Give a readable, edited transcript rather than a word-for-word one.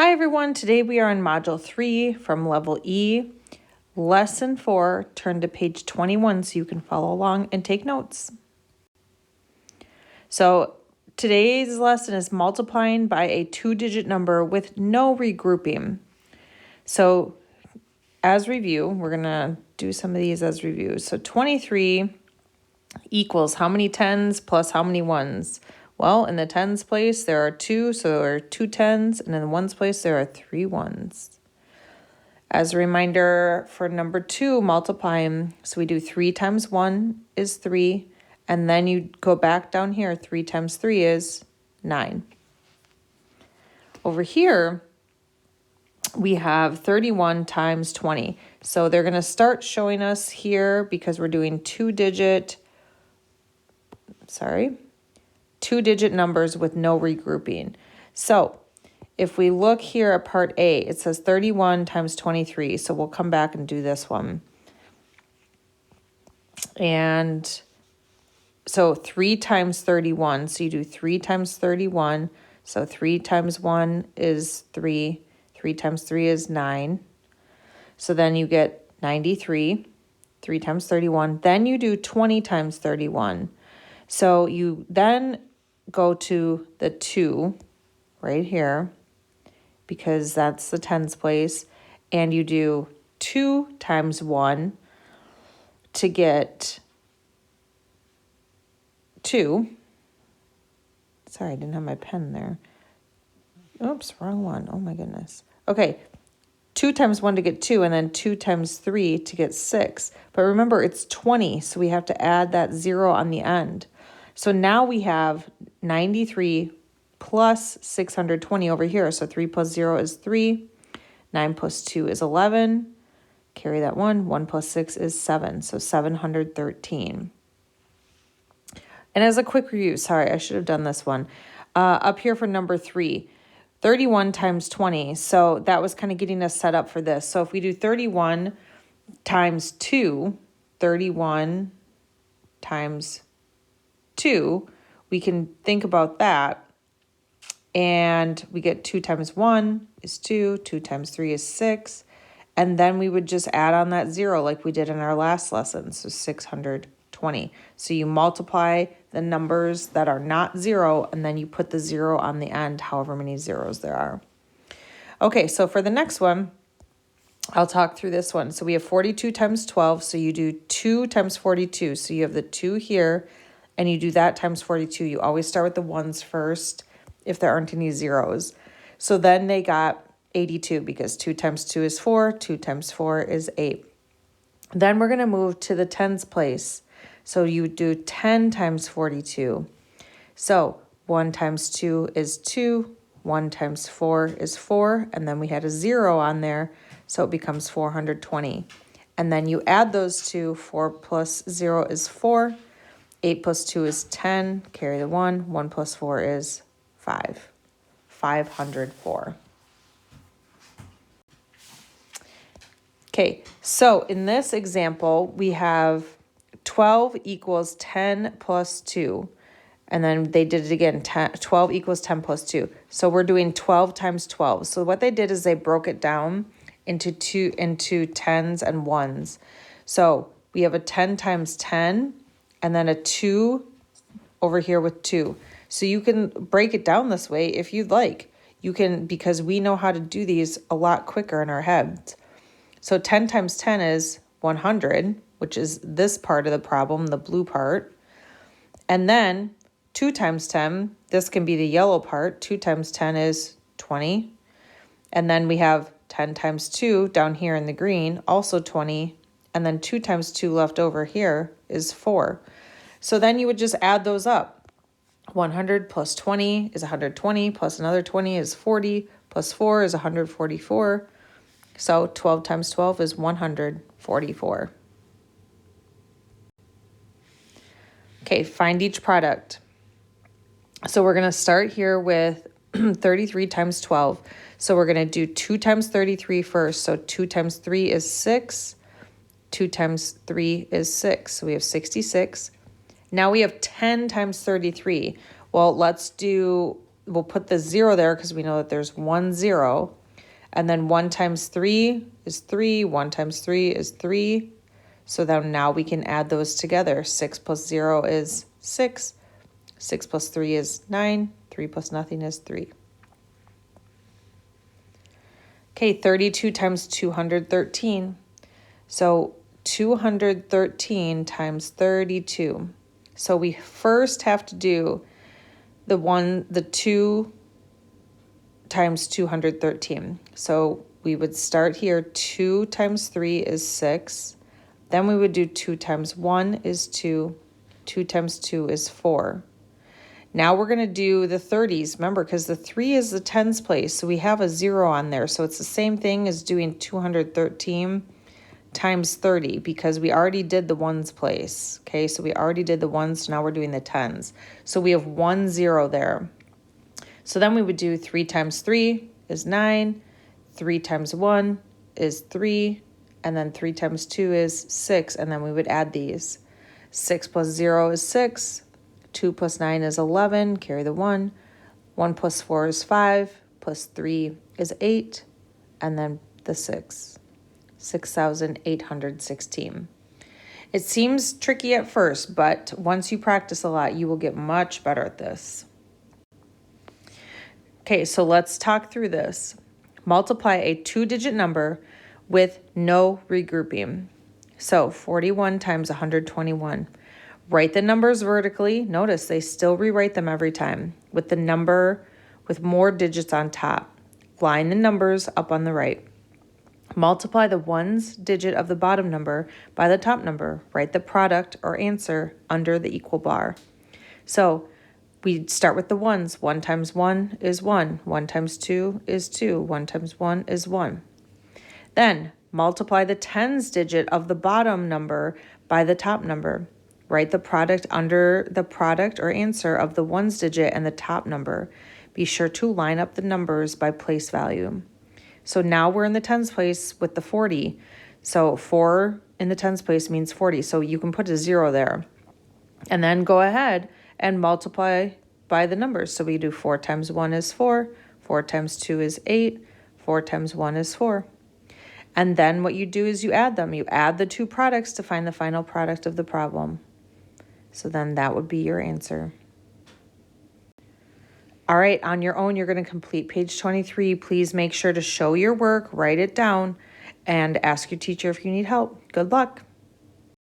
Hi everyone, today we are in Module 3 from Level E, Lesson 4. Turn to page 21 so you can follow along and take notes. So today's lesson is multiplying by a two-digit number with no regrouping. So as review, we're going to do some of these as reviews. So 23 equals how many tens plus how many ones? Well, in the tens place, there are 2, so there are 2 tens, and in the ones place, there are 3 ones. As a reminder, for number 2, multiplying, so we do 3 times 1 is 3, and then you go back down here, 3 times 3 is 9. Over here, we have 31 times 20. So they're going to start showing us here because we're doing two-digit numbers with no regrouping. So if we look here at part A, it says 31 times 23. So we'll come back and do this one. And so 3 times 31. So you do 3 times 31. So 3 times 1 is 3. 3 times 3 is 9. So then you get 93. 3 times 31. Then you do 20 times 31. So you then go to the 2 right here because that's the tens place, and you do 2 times 1 to get 2. Sorry, I didn't have my pen there. Oops, wrong one. Oh my goodness. Okay, 2 times 1 to get 2, and then 2 times 3 to get 6. But remember, it's 20, so we have to add that 0 on the end. So now we have 93 plus 620 over here. So 3 plus 0 is 3. 9 plus 2 is 11. Carry that 1. 1 plus 6 is 7. So 713. And as a quick review, sorry, I should have done this one. Up here for number 3, 31 times 20. So that was kind of getting us set up for this. So if we do 31 times 2, 31 times 2, we can think about that. And we get 2 times 1 is 2, 2 times 3 is 6. And then we would just add on that 0 like we did in our last lesson, so 620. So you multiply the numbers that are not 0, and then you put the 0 on the end, however many zeros there are. Okay, so for the next one, I'll talk through this one. So we have 42 times 12, so you do 2 times 42. So you have the 2 here, and you do that times 42. You always start with the ones first if there aren't any zeros. So then they got 82 because 2 times 2 is 4, 2 times 4 is 8. Then we're going to move to the tens place. So you do 10 times 42. So 1 times 2 is 2, 1 times 4 is 4, and then we had a 0 on there, so it becomes 420. And then you add those two, 4 plus 0 is 4, 8 plus 2 is 10, carry the 1, 1 plus 4 is 5, 504. Okay, so in this example, we have 12 equals 10 plus 2. And then they did it again, 12 equals 10 plus 2. So we're doing 12 times 12. So what they did is they broke it down into tens and ones. So we have a 10 times 10, and then a 2 over here with 2. So you can break it down this way if you'd like. You can, because we know how to do these a lot quicker in our heads. So 10 times 10 is 100, which is this part of the problem, the blue part. And then 2 times 10, this can be the yellow part. 2 times 10 is 20. And then we have 10 times 2 down here in the green, also 20. And then 2 times 2 left over here is 4. So then you would just add those up. 100 plus 20 is 120, plus another 20 is 40, plus 4 is 144. So 12 times 12 is 144. Okay, find each product. So we're going to start here with 33 times 12. So we're going to do 2 times 33 first. So 2 times 3 is 6. 2 times 3 is 6. So we have 66. Now we have 10 times 33. Well, let's do we'll put the 0 there because we know that there's 1 0. And then 1 times 3 is 3. 1 times 3 is 3. So then now we can add those together. 6 plus 0 is 6. 6 plus 3 is 9. 3 plus nothing is 3. Okay, 32 times 213. So 213 times 32. So we first have to do the 2 times 213. So we would start here. 2 times 3 is 6. Then we would do 2 times 1 is 2. 2 times 2 is 4. Now we're going to do the 30s. Remember, because the 3 is the tens place, so we have a 0 on there. So it's the same thing as doing 213 times 30 because we already did the ones place. Okay, so we already did the ones, so now we're doing the tens. So we have 1 0 there. So then we would do 3 times 3 is 9. 3 times 1 is 3. And then 3 times 2 is 6. And then we would add these. 6 plus 0 is 6. 2 plus 9 is 11. Carry the 1. 1 plus 4 is 5. Plus 3 is 8. And then the 6. 6,816. It seems tricky at first, but once you practice a lot, you will get much better at this. Okay, so let's talk through this. Multiply a 2-digit number with no regrouping. So 41 times 121. Write the numbers vertically. Notice they still rewrite them every time with the number with more digits on top. Line the numbers up on the right. Multiply the ones digit of the bottom number by the top number. Write the product or answer under the equal bar. So we start with the ones. 1 times 1 is 1. 1 times 2 is 2. 1 times 1 is 1. Then multiply the tens digit of the bottom number by the top number. Write the product under the product or answer of the ones digit and the top number. Be sure to line up the numbers by place value. So now we're in the tens place with the 40. So 4 in the tens place means 40. So you can put a 0 there. And then go ahead and multiply by the numbers. So we do 4 times 1 is 4. 4 times 2 is 8. 4 times 1 is 4. And then what you do is you add them. You add the two products to find the final product of the problem. So then that would be your answer. All right, on your own, you're going to complete page 23. Please make sure to show your work, write it down, and ask your teacher if you need help. Good luck.